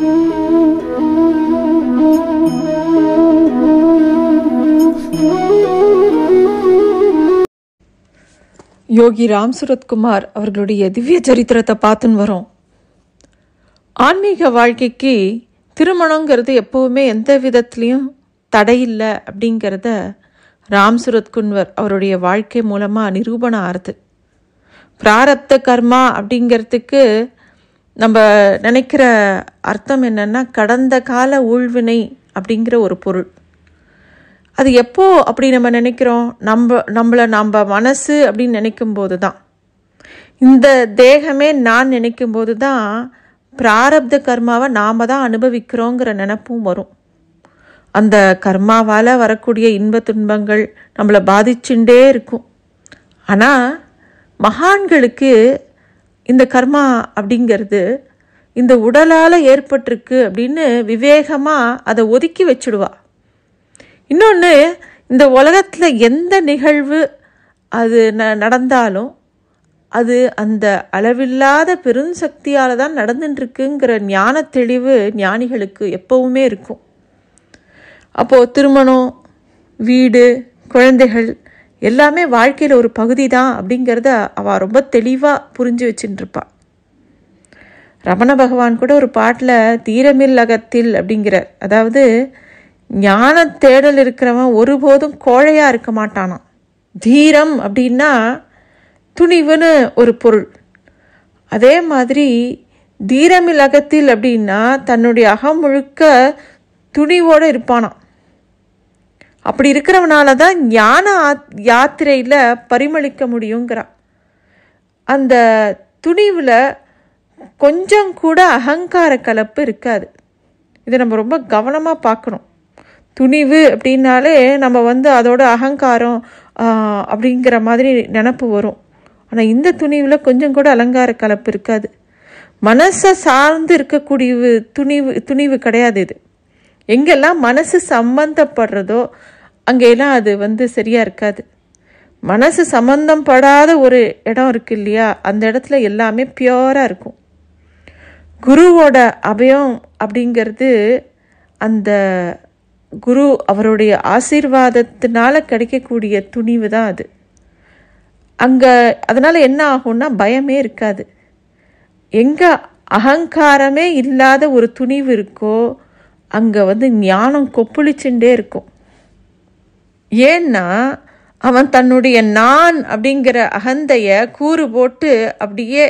யோகி ராம் சுரத்குமார் அவர்களுடைய திவ்ய சரித்திரத்தை பார்த்துன்னு வரோம். ஆன்மீக வாழ்க்கைக்கு திருமணங்கிறது எப்போவுமே எந்த விதத்துலேயும் தடையில்லை அப்படிங்கிறத ராம் சுரத்குமார் அவருடைய வாழ்க்கை மூலமாக நிரூபணம் ஆறுது. பிராரப்த கர்மா அப்படிங்கிறதுக்கு நம்ம நினைக்கிற அர்த்தம் என்னென்னா கடந்த கால ஊழ்வினை அப்படிங்கிற ஒரு பொருள். அது எப்போ அப்படி நம்ம நினைக்கிறோம்? நம்மளை மனசு அப்படின்னு நினைக்கும் போது தான், இந்த தேகமே நான் நினைக்கும் போது தான் பிராரப்த கர்மாவை நாம் தான் அனுபவிக்கிறோங்கிற நினைப்பும் வரும். அந்த கர்மாவால் வரக்கூடிய இன்ப துன்பங்கள் நம்மளை பாதிச்சுட்டே இருக்கும். ஆனால் மகான்களுக்கு இந்த கர்மா அப்படிங்கிறது இந்த உடலால் ஏற்பட்டிருக்கு அப்படின்னு விவேகமாக அதை ஒதுக்கி வச்சுடுவா. இன்னொன்று, இந்த உலகத்தில் எந்த நிகழ்வு அது நடந்தாலும் அது அந்த அளவில்லாத பெருஞ்சக்தியால் தான் நடந்துட்டுருக்குங்கிற ஞான தெளிவு ஞானிகளுக்கு எப்பவுமே இருக்கும். அப்போது திருமணம், வீடு, குழந்தைகள் எல்லாமே வாழ்க்கையில் ஒரு பகுதி தான் அப்படிங்கிறத அவள் ரொம்ப தெளிவாக புரிஞ்சு வச்சுட்டுருப்பாள். ரமண பகவான் கூட ஒரு பாட்டில் தீரமில் அகத்தில் அப்படிங்கிறார். அதாவது ஞான தேடல் இருக்கிறவன் ஒருபோதும் கோழையாக இருக்க மாட்டானான். தீரம் அப்படின்னா துணிவுன்னு ஒரு பொருள். அதே மாதிரி தீரமில் அகத்தில் அப்படின்னா தன்னுடைய அகம் முழுக்க துணிவோடு இருப்பானான். அப்படி இருக்கிறவனால தான் ஞான யாத்திரையில் பரிமளிக்க முடியுங்கிறான். அந்த துணிவில் கொஞ்சம் கூட அகங்கார கலப்பு இருக்காது. இதை நம்ம ரொம்ப கவனமாக பார்க்கணும். துணிவு அப்படின்னாலே நம்ம அதோட அகங்காரம் அப்படிங்கிற மாதிரி நினப்பு வரும். ஆனால் இந்த துணிவில் கொஞ்சம் கூட அலங்கார கலப்பு இருக்காது. மனசை சார்ந்து இருக்கக்கூடிய துணிவு கிடையாது இது. எங்கெல்லாம் மனசு சம்பந்தப்படுறதோ அங்கெல்லாம் அது சரியாக இருக்காது. மனசு சம்பந்தப்படாத ஒரு இடம் இருக்கு இல்லையா, அந்த இடத்துல எல்லாமே பியூராக இருக்கும். குருவோட அபயம் அப்படிங்கிறது அந்த குரு அவருடைய ஆசீர்வாதத்தினால கிடைக்கக்கூடிய துணிவு தான் அது. அங்கே அதனால் என்ன ஆகும்னா பயமே இருக்காது. எங்கே அகங்காரமே இல்லாத ஒரு துணிவு இருக்கோ அங்கே ஞானம் கொப்புளிச்சுட்டே இருக்கும். ஏன்னா அவன் தன்னுடைய நான் அப்படிங்கிற அகந்தையை கூறு போட்டு அப்படியே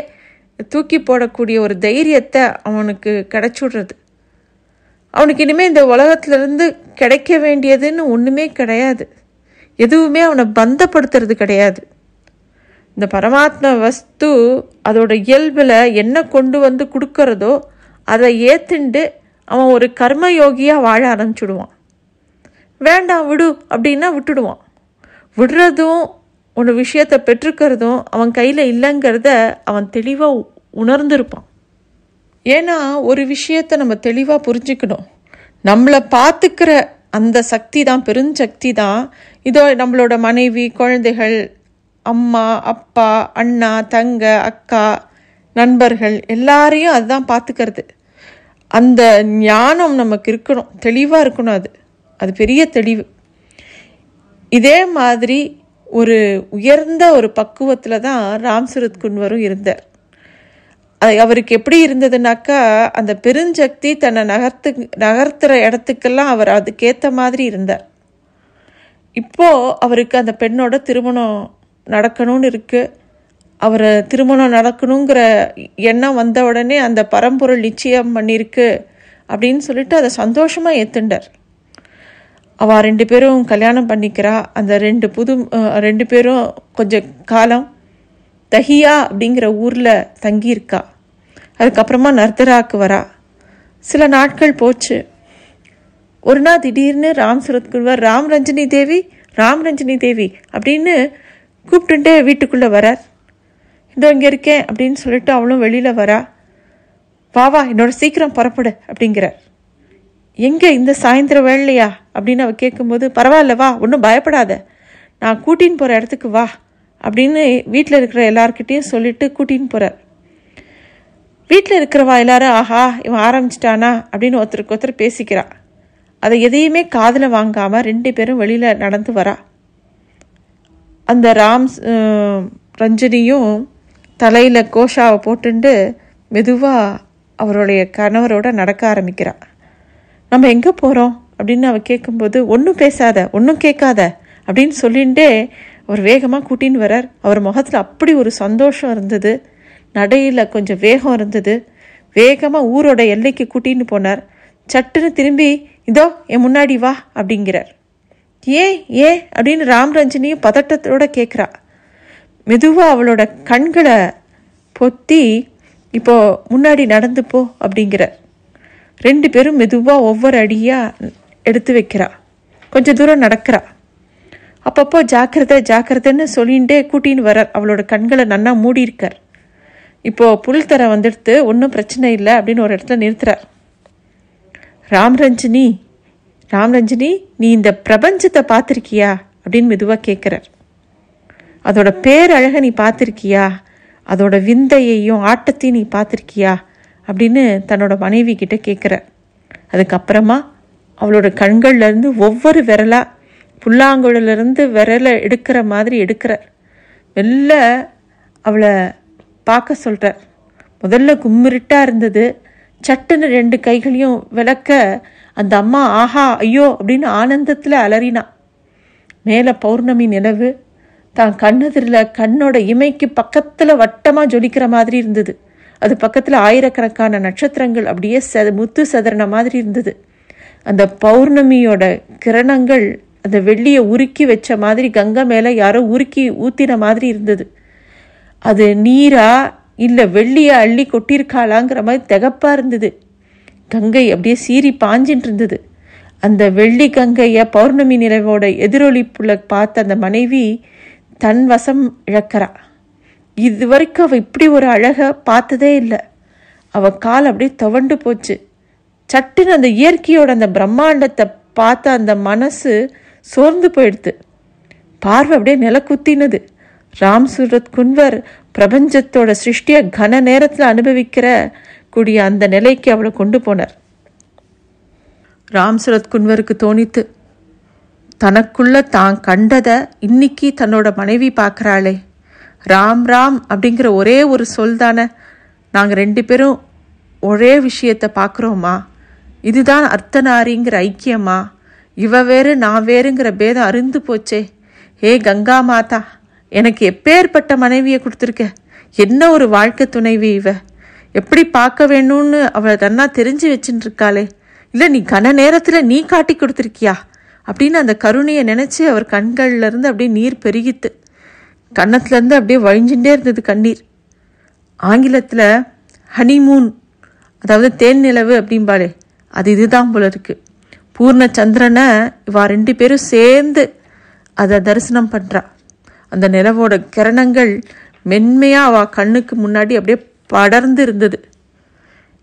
தூக்கி போடக்கூடிய ஒரு தைரியத்தை அவனுக்கு கிடைச்சுடுறது. அவனுக்கு இனிமேல் இந்த உலகத்திலிருந்து கிடைக்க வேண்டியதுன்னு ஒன்றுமே கிடையாது. எதுவுமே அவனை பந்தப்படுத்துறது கிடையாது. இந்த பரமாத்ம வஸ்து அதோட இயல்பில் என்ன கொண்டு கொடுக்கறதோ அதை ஏற்றுண்டு அவன் ஒரு கர்மயோகியாக வாழ ஆரம்பிச்சுடுவான். வேண்டாம் விடு அப்படின்னா விட்டுடுவான். விடுறதும் ஒரு விஷயத்தை பெற்றுக்கிறதும் அவன் கையில் இல்லைங்கிறத அவன் தெளிவாக உணர்ந்திருப்பான். ஏன்னா ஒரு விஷயத்தை நம்ம தெளிவாக புரிஞ்சுக்கணும். நம்மளை பார்த்துக்கிற அந்த சக்தி தான், பெருஞ்சக்தி தான். இதோ நம்மளோட மனைவி, குழந்தைகள், அம்மா, அப்பா, அண்ணா, தங்க, அக்கா, நண்பர்கள் எல்லாரையும் அதுதான் பார்த்துக்கிறது. அந்த ஞானம் நமக்கு இருக்கணும், தெளிவாக இருக்கணும். அது பெரிய தெளிவு. இதே மாதிரி ஒரு உயர்ந்த ஒரு பக்குவத்தில் தான் ராம் சுரத்குமாரும் இருந்தார். அவருக்கு எப்படி இருந்ததுனாக்கா, அந்த பெருஞ்சக்தி தன்னை நகர்த்துற இடத்துக்கெல்லாம் அவர் அதுக்கேற்ற மாதிரி இருந்தார். இப்போது அவருக்கு அந்த பெண்ணோட திருமணம் நடக்கணும்னு இருக்குது. அவர் திருமணம் நடக்கணுங்கிற எண்ணம் வந்த உடனே அந்த பரம்பொருள் நிச்சயம் பண்ணியிருக்கு அப்படின்னு சொல்லிட்டு அதை சந்தோஷமாக ஏற்றுண்டார். அவள் 2 பேரும் கல்யாணம் பண்ணிக்கிறா. அந்த 2 பேரும் கொஞ்சம் காலம் தஹியா அப்படிங்கிற ஊரில் தங்கியிருக்கா. அதுக்கப்புறமா நர்தராக்கு வரா. சில நாட்கள் போச்சு. ஒரு நாள் திடீர்னு ராம் சுரத்குமார் ராம் ரஞ்சினி தேவி அப்படின்னு கூப்பிட்டுட்டே வீட்டுக்குள்ளே வரார். இதோ இங்கே இருக்கேன் அப்படின்னு சொல்லிட்டு அவளும் வெளியில் வரா. வா என்னோட சீக்கிரம் புறப்படு அப்படிங்கிறார். எங்கே இந்த சாயந்தரம் வேலையா அப்படின்னு அவள் கேட்கும்போது, பரவாயில்ல வா, ஒன்றும் பயப்படாத, நான் கூட்டின்னு போகிற இடத்துக்கு வா அப்படின்னு வீட்டில் இருக்கிற எல்லார்கிட்டையும் சொல்லிட்டு கூட்டின்னு போகிறார். வீட்டில் இருக்கிறவா எல்லாரும் ஆஹா இவன் ஆரம்பிச்சிட்டானா அப்படின்னு ஒருத்தருக்கு ஒருத்தர் பேசிக்கிறா. அதை எதையுமே காதில் வாங்காமல் 2 பேரும் வெளியில் நடந்து வரா. அந்த ரஞ்சனியும் தலையில் கோஷாவை போட்டுண்டு மெதுவாக அவருடைய கணவரோட நடக்க ஆரம்பிக்கிறா. நம்ம எங்கே போகிறோம் அப்படின்னு அவள் கேட்கும்போது, ஒன்றும் பேசாத, ஒன்றும் கேட்காத அப்படின்னு சொல்லிகிட்டே அவர் வேகமாக கூட்டின்னு வரார். அவர் முகத்தில் அப்படி ஒரு சந்தோஷம் இருந்தது, நடையில் கொஞ்சம் வேகம் இருந்தது. வேகமாக ஊரோட எல்லைக்கு கூட்டின்னு போனார். சட்டுன்னு திரும்பி இதோ என் முன்னாடி வா அப்படிங்கிறார். ஏன் அப்படின்னு ராம்ரஞ்சனியும் பதட்டத்தோடு கேட்குறா. மெதுவாக அவளோட கண்களை பொத்தி இப்போ முன்னாடி நடந்து போ அப்படிங்கிறார். 2 பேரும் மெதுவாக ஒவ்வொரு அடியாக எடுத்து வைக்கிறா. கொஞ்சம் தூரம் நடக்கிறா. அப்பப்போ ஜாக்கிரதைன்னு சொல்லிகிட்டே கூட்டின்னு வரார். அவளோட கண்களை நன்னா மூடி இருக்கார். இப்போது புல் தர வந்துடுத்து, ஒன்றும் பிரச்சனை இல்லை அப்படின்னு ஒரு இடத்துல நிறுத்துறார். ராம்ரஞ்சனி நீ இந்த பிரபஞ்சத்தை பார்த்துருக்கியா அப்படின்னு மெதுவாக கேட்குறார். அதோட பேரழகை நீ பார்த்துருக்கியா, அதோட விந்தையையும் ஆட்டத்தையும் நீ பார்த்துருக்கியா அப்படின்னு தன்னோட மனைவி கிட்ட கேட்குறார். அதுக்கப்புறமா அவளோட கண்கள்லேருந்து ஒவ்வொரு விரலாக புல்லாங்குழலேருந்து விரலை எடுக்கிற மாதிரி எடுக்கிறார். மெல்ல அவளை பார்க்க சொல்கிறார். முதல்ல கும்மிருட்டாக இருந்தது. சட்டுன்னு 2 கைகளையும் விளக்க அந்த அம்மா ஆஹா ஐயோ அப்படின்னு ஆனந்தத்தில் அலறினா. மேலே பௌர்ணமி நிலவு தான் கண்ணெதிரில் கண்ணோட இமைக்கு பக்கத்தில் வட்டமாக ஜொலிக்கிற மாதிரி இருந்தது. அது பக்கத்தில் ஆயிரக்கணக்கான நட்சத்திரங்கள் அப்படியே முத்து செதறின மாதிரி இருந்தது. அந்த பௌர்ணமியோட கிரணங்கள் அந்த வெள்ளியை உருக்கி வச்ச மாதிரி கங்கை மேலே யாரோ உருக்கி ஊத்தின மாதிரி இருந்தது. அது நீரா இல்லை வெள்ளியை அள்ளி கொட்டியிருக்காளாங்கிற மாதிரி திகப்பாக இருந்தது. கங்கை அப்படியே சீறி பாஞ்சின்னு இருந்தது. அந்த வெள்ளி கங்கையை பௌர்ணமி நிலவோட எதிரொலிப்புல பார்த்த அந்த மனைவி தன் வசம் இழக்கிறா. இது வரைக்கும் அவள் இப்படி ஒரு அழகை பார்த்ததே இல்லை. அவள் கால் அப்படியே துவண்டு போச்சு. சட்டுன்னு அந்த இயற்கையோட அந்த பிரம்மாண்டத்தை பார்த்த அந்த மனசு சோர்ந்து போயிடுது. பார்வை அப்படியே நிலக்குத்தினது. ராம்சூரத் குன்வர் பிரபஞ்சத்தோட சிருஷ்டியை கன நேரத்தில் அனுபவிக்கிற கூடிய அந்த நிலைக்கு அவளை கொண்டு போனார். ராம்சூரத் குன்வருக்கு தோணித்து, தனக்குள்ள தான் கண்டதை இன்னைக்கு தன்னோட மனைவி பார்க்குறாளே, ராம் அப்படிங்கிற ஒரே ஒரு சொல் தானே, நாங்கள் 2 பேரும் ஒரே விஷயத்தை பார்க்குறோமா, இதுதான் அர்த்தநாரிங்கிற ஐக்கியமா, இவ வேறு நான் வேறுங்கிற பேதம் அருந்து போச்சே. ஏ கங்கா மாதா, எனக்கு எப்பேற்பட்ட மனைவியை கொடுத்துருக்க, என்ன ஒரு வாழ்க்கை துணைவி இவ, எப்படி பார்க்க வேணும்னு அவளை தன்னா தெரிஞ்சு வச்சுட்டு இருக்காளே, இல்லை நீ கன நேரத்தில் நீ காட்டி கொடுத்துருக்கியா அப்படின்னு அந்த கருணையை நினச்சி அவர் கண்கள்லேருந்து அப்படியே நீர் பெருகித்து, கன்னத்துலேருந்து அப்படியே வழிஞ்சுட்டே இருந்தது கண்ணீர். ஆங்கிலத்தில் ஹனிமூன், அதாவது தேன் நிலவு அப்படிம்பாளே, அது இதுதான் போல இருக்கு. பூர்ண சந்திரனை இவா 2 பேரும் சேர்ந்து அதை தரிசனம் பண்ணுறா. அந்த நிலவோட கிரணங்கள் மென்மையாக அவள் கண்ணுக்கு முன்னாடி அப்படியே படர்ந்து இருந்தது.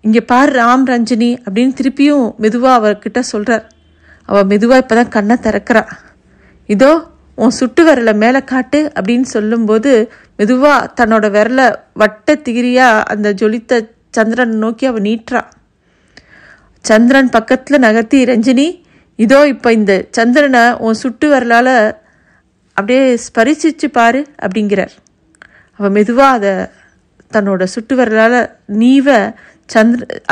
இங்கே பார் ராம்ரஞ்சனி அப்படின்னு திருப்பியும் மெதுவாக அவர்கிட்ட சொல்கிறார். அவள் மெதுவாக இப்போ தான் கண்ணை திறக்கிறா. இதோ உன் சுட்டு விரலை மேலே காட்டு அப்படின்னு சொல்லும்போது மெதுவாக தன்னோட விரலை வட்ட திகிரியாக அந்த ஜொலித்த சந்திரன் நோக்கி அவள் நீட்டுறா. சந்திரன் பக்கத்தில் நகர்த்தி, ரஞ்சினி இதோ இப்போ இந்த சந்திரனை உன் சுட்டு விரலால் அப்படியே ஸ்பரிசிச்சு பாரு அப்படிங்கிறார். அவள் மெதுவாக அதை தன்னோட சுட்டு விரலால் நீவ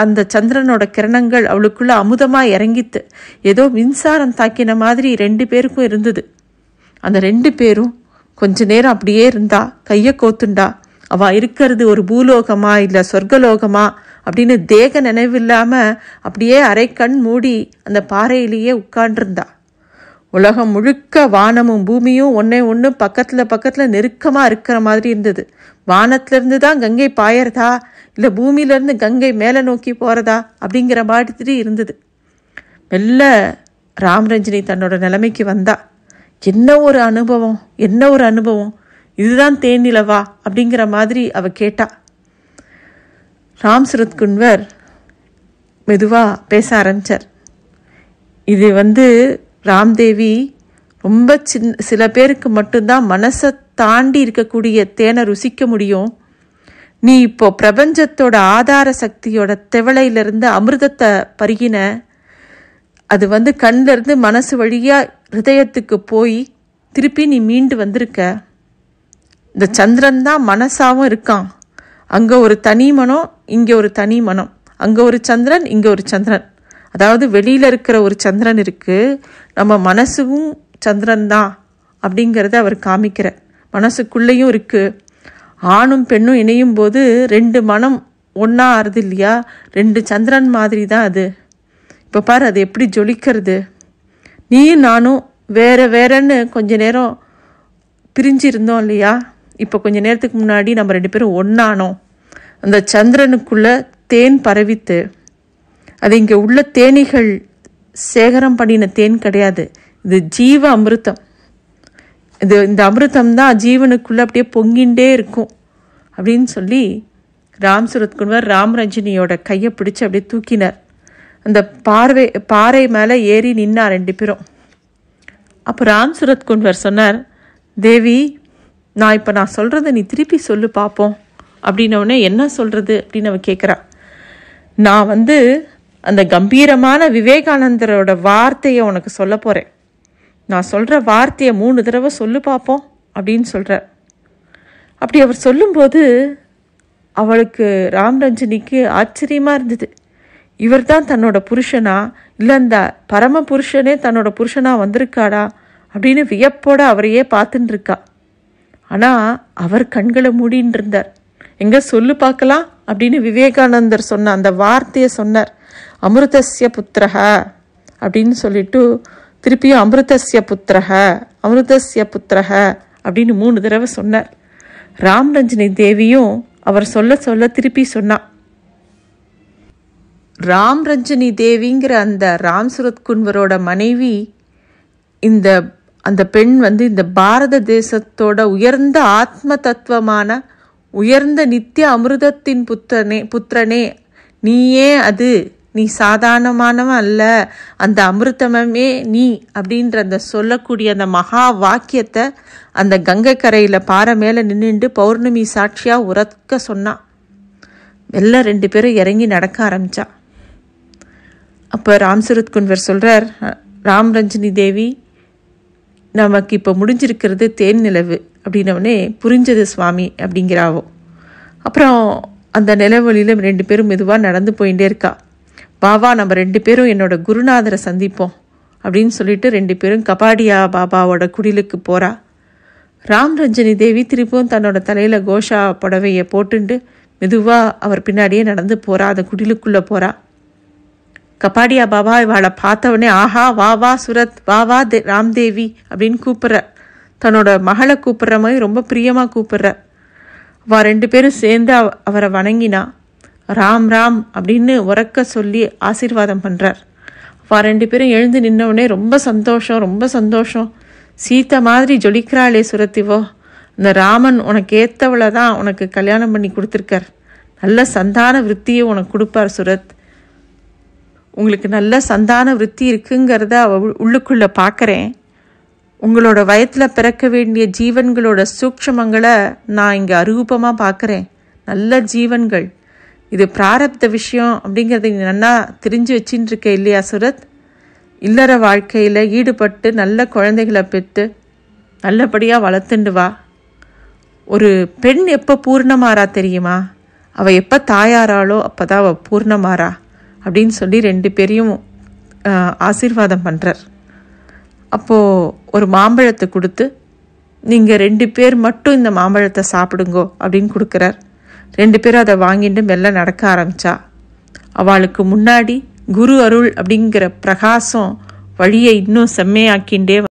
அந்த சந்திரனோட கிரணங்கள் அவளுக்குள்ள அமுதமாக இறங்கித்து ஏதோ மின்சாரம் தாக்கின மாதிரி 2 பேருக்கும் இருந்தது. அந்த 2 பேரும் கொஞ்ச நேரம் அப்படியே இருந்தா, கையை கோத்துண்டா. அவள் இருக்கிறது ஒரு பூலோகமா இல்லை சொர்க்கலோகமா அப்படின்னு தேக நினைவில்லாமல் அப்படியே அரை கண் மூடி அந்த பாறையிலேயே உட்காண்டிருந்தா. உலகம் முழுக்க வானமும் பூமியும் ஒன்று பக்கத்தில் நெருக்கமாக இருக்கிற மாதிரி இருந்தது. வானத்திலிருந்து தான் கங்கை பாயறதா இல்லை பூமியிலேருந்து கங்கை மேலே நோக்கி போகிறதா அப்படிங்கிற மாதிரி இருந்தது. மெல்ல ராம்ரஞ்சனி தன்னோட நிலைமைக்கு வந்தா. என்ன ஒரு அனுபவம், இதுதான் தேனிலவா அப்படிங்கிற மாதிரி அவ கேட்டா. ராம்சூரத் குன்வர் மெதுவாக பேச ஆரம்பித்தார். இது ராம்தேவி ரொம்ப சில பேருக்கு மட்டும்தான் மனசை தாண்டி இருக்கக்கூடிய தேனை ருசிக்க முடியும். நீ இப்போ பிரபஞ்சத்தோட ஆதார சக்தியோட தெவளையிலிருந்து அமிர்தத்தை பருகின. அது கண்ணில் இருந்து மனசு வழியா ஹிருதயத்துக்கு போய் திருப்பி நீ மீண்டு வந்திருக்க. இந்த சந்திரன் தான் மனசாவும் இருக்கான். அங்கே ஒரு தனி மனம், இங்கே ஒரு தனி மனம். அங்கே ஒரு சந்திரன், இங்கே ஒரு சந்திரன். அதாவது வெளியில் இருக்கிற ஒரு சந்திரன் இருக்கு, நம்ம மனசும் சந்திரன் தான் அப்படிங்கிறத அவர் காமிக்கிற. மனசுக்குள்ளேயும் இருக்கு. ஆணும் பெண்ணும் இணையும் போது 2 மனம் ஒன்றா ஆறுது இல்லையா? 2 சந்திரன் மாதிரி தான் அது. இப்போ பாரு அது எப்படி ஜொலிக்கிறது. நீயும் நானும் வேற வேறன்னு கொஞ்ச நேரம் பிரிஞ்சு இருந்தோம் இல்லையா? இப்போ கொஞ்ச நேரத்துக்கு முன்னாடி நம்ம 2 பேரும் ஒன்றானோம். அந்த சந்திரனுக்குள்ள தேன் பரவித்து, அது இங்கே உள்ள தேனீகள் சேகரம் பண்ணின தேன் கிடையாது, இது ஜீவ அமிர்தம். இந்த அமிர்தம் தான் ஜீவனுக்குள்ளே அப்படியே பொங்கிண்டே இருக்கும் அப்படின்னு சொல்லி ராம் சூரத்குன்வர் ராமரஞ்சனியோட கையை பிடிச்சி அப்படியே தூக்கினார். அந்த பாறை மேலே ஏறி நின்னார் 2 பேரும். அப்போ ராம் சூரத்குன்வர் சொன்னார், தேவி, நான் சொல்கிறத நீ திருப்பி சொல்லு பார்ப்போம் அப்படின்னோடனே என்ன சொல்கிறது அப்படின்னு அவ கேட்குறா. நான் அந்த கம்பீரமான விவேகானந்தரோட வார்த்தையை உனக்கு சொல்ல போகிறேன். நான் சொல்கிற வார்த்தையை 3 தடவை சொல்லு பார்ப்போம் அப்படின்னு சொல்கிறார். அப்படி அவர் சொல்லும்போது அவளுக்கு ராமரஞ்சனிக்கு ஆச்சரியமாக இருந்தது. இவர் தான் தன்னோட புருஷனா, இல்லை அந்த பரம புருஷனே தன்னோட புருஷனா வந்திருக்காடா அப்படின்னு வியப்போட அவரையே பார்த்துட்டு இருக்கா. ஆனால் அவர் கண்களை மூடின்னு இருந்தார். எங்கே சொல்லு பார்க்கலாம் அப்படின்னு விவேகானந்தர் சொன்ன அந்த வார்த்தையை சொன்னார். அமிர்தஸ்ய புத்திரஹ அப்படின்னு சொல்லிட்டு திருப்பியும் அமிர்தஸ்ய புத்திரஹ அமிர்தஸ்ய புத்திரஹ அப்படின்னு 3 தடவை சொன்னார். ராமரஞ்சனி தேவியும் அவர் சொல்ல சொல்ல திருப்பி சொன்னா. ராமரஞ்சனி தேவிங்கிற அந்த ராம் சூரத்குன்வரோட மனைவி, அந்த பெண் இந்த பாரத தேசத்தோட உயர்ந்த ஆத்ம தத்துவமான உயர்ந்த நித்திய அமிர்தத்தின் புத்திரனே நீயே, அது நீ சாதாரணமானவன் அல்ல, அந்த அமிர்தமே நீ அப்படின்ற அந்த சொல்லக்கூடிய அந்த மகா வாக்கியத்தை அந்த கங்கை கரையில் பாறை மேலே நின்றுண்டு பௌர்ணமி சாட்சியாக உரக்க சொன்னான். எல்லாம் 2 பேரும் இறங்கி நடக்க ஆரம்பிச்சா. அப்போ ராம் சூரத்குன்வர் சொல்கிறார், ராமரஞ்சனி தேவி, நமக்கு இப்போ முடிஞ்சிருக்கிறது தேன் நிலவு அப்படின்னவனே புரிஞ்சது சுவாமி அப்படிங்கிறாவோ. அப்புறம் அந்த நிலவொளியில் 2 பேரும் மெதுவாக நடந்து போயிட்டே இருக்கா. பாபா, நம்ம 2 பேரும் என்னோட குருநாதரை சந்திப்போம் அப்படின்னு சொல்லிட்டு 2 பேரும் கபாடியா பாபாவோட குடிலுக்கு போகிறா. ராமரஞ்சனி தேவி திருப்பும் தன்னோட தலையில் கோஷா புடவையை போட்டுண்டு மெதுவாக அவர் பின்னாடியே நடந்து போகிறா. அந்த குடிலுக்குள்ளே போகிறா. கபாடியா பாபா இவளை பார்த்தவொடனே, ஆஹா வா வா சுரத், வா வா ராம்தேவி அப்படின்னு கூப்பிட்ற. தன்னோட மகளை கூப்பிட்ற மாதிரி ரொம்ப பிரியமாக கூப்பிட்ற. அவ 2 பேரும் சேர்ந்து அவரை வணங்கினா. ராம் ராம் அப்படின்னு உறக்க சொல்லி ஆசீர்வாதம் பண்ணுறார். அவ 2 பேரும் எழுந்து நின்னவுடனே ரொம்ப சந்தோஷம், ரொம்ப சந்தோஷம், சீத்தை மாதிரி ஜொலிக்கிறாளே சுரத்திவோ, இந்த ராமன் உனக்கு ஏற்றவளை தான் உனக்கு கல்யாணம் பண்ணி கொடுத்துருக்கார். நல்ல சந்தான விருத்தியை உனக்கு கொடுப்பார் சுரத். உங்களுக்கு நல்ல சந்தான விருத்தி இருக்குங்கிறத உள்ளுக்குள்ளே பார்க்குறேன். உங்களோட வயத்தில் பிறக்க வேண்டிய ஜீவன்களோட சூக்ஷமங்களை நான் இங்கே அரூபமாக பார்க்குறேன். நல்ல ஜீவன்கள். இது பிராரப்த விஷயம் அப்படிங்கிறத நீ நல்லா தெரிஞ்சு வச்சின்னு இருக்க இல்லையா சுரத்? இல்லற வாழ்க்கையில் ஈடுபட்டு நல்ல குழந்தைகளை பெற்று நல்லபடியாக வளர்த்துண்டு வா. ஒரு பெண் எப்போ பூர்ணமாறா தெரியுமா? அவள் எப்போ தாயாராளோ அப்போ தான் அவள் பூர்ணமாறா அப்படின்னு சொல்லி 2 பேரையும் ஆசீர்வாதம் பண்ணுறார். அப்போது ஒரு மாம்பழத்தை கொடுத்து, நீங்கள் 2 பேர் மட்டும் இந்த மாம்பழத்தை சாப்பிடுங்கோ அப்படின்னு கொடுக்குறார். 2 பேரும் அதை வாங்கிட்டு மெல்ல நடக்க ஆரம்பித்தா. அவளுக்கு முன்னாடி குரு அருள் அப்படிங்கிற பிரகாசம் வழியை இன்னும் செம்மையாக்கிண்டே